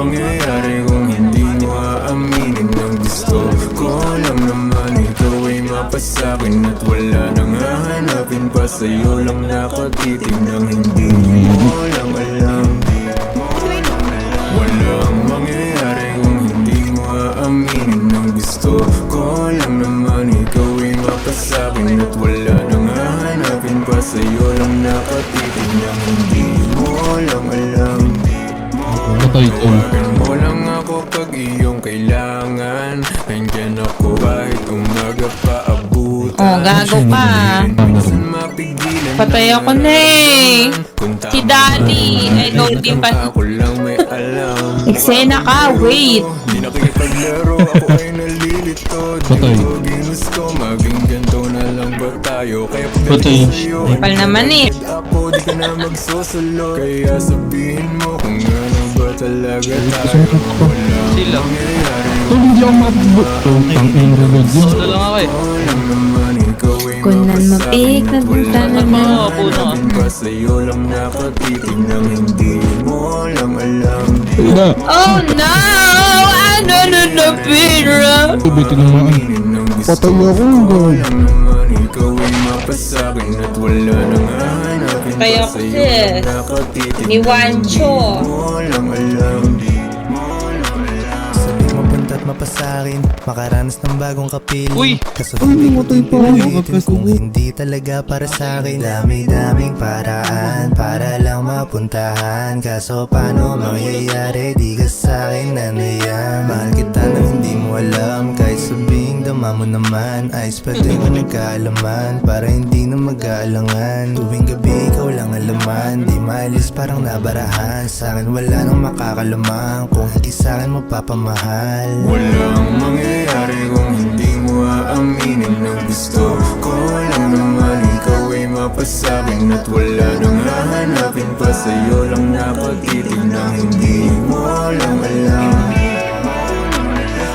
mangyayari kung hindi mo aaminin ang gusto ko lang naman ikaw ay mapasakin at wala nang hahanapin pa sa'yo lang nakatitig ng hindi mo lang alam. Walang mangyayari kung hindi mo aaminin ang gusto ko lang naman ikaw ay mapasakin at wala nang hahanapin pa sa'yo lang nakatitig ng hindi mo lang alam. Tawagan mo lang ako pag iyong kailangan. Nandiyan ako kahit umaga pa abutan. Oh, gago ka. Patay ako na eh. Si Daddy. Ay, loading pa. Ako lang may alam. Eksena ka, wait. Di nakikipaglaro, ako ay nalilito. Di ko ginusto, maging ganito na lang ba tayo? Kaya pagdating sa'yo, Pal naman eh. ako di ka na magsusulo. Kaya sabihin mo kung ano ba talaga tayo. Sila. Hindi ako mabubot. Tang ing rebel yun. Solo lang ako eh. Kunan mapik na punta na na. Puno. Sa'yo lang nakatitig ng hindi mo lang alam. Wala. Oh no! Ano na pira? Bitin naman. Patay ako. Naman ikaw ay mapasakin at wala nang hahanapin pa Kaya sa'yo kasi, lang nakatitig ni Wancho. mo lang alam. Sabi mo punta't mapasakin, makaranas ng bagong kapiling. Uy! Kaso hindi ko din pilitin kung hindi talaga para sa'kin. Dami-daming paraan para lang mapuntahan. Kaso paano mangyayari, di ka sa'kin ano yan. Mahal kita na hindi mo alam, kahit sabing dama mo naman. Ayos pa din ko nagkaalaman, para hindi na mag-aalangan. Tuwing gabi ikaw lang alaman, di maalis parang nabarahan. Sa'kin wala nang makakalamang, kung hindi sa'kin mapapamahal. Walang mangyayari kung hindi mo aaminin ang gusto ko lang naman ikaw ay mapasakin at wala nang hahanapin pa sa'yo lang nakatitig na hindi mo lang alam.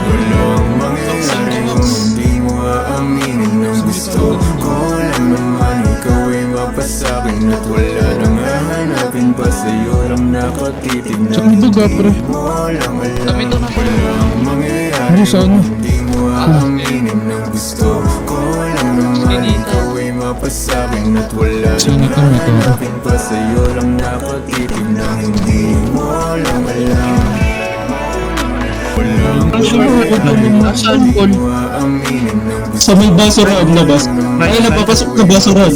Walang mangyayari kung hindi mo aaminin ang gusto ko lang naman ikaw ay mapasakin at wala nang hahanapin pa sa'yo lang nakatitig na hindi mo lang alam. Walang mangyayari kung hindi mo aaminin ang gusto ko lang naman ikaw ay mapasakin at wala nang hahanapin pa sa'yo lang nakatitig na hindi mo lang alam. Saan Paul? Sa may basurahan labas. Ay, napapasok na basurahan.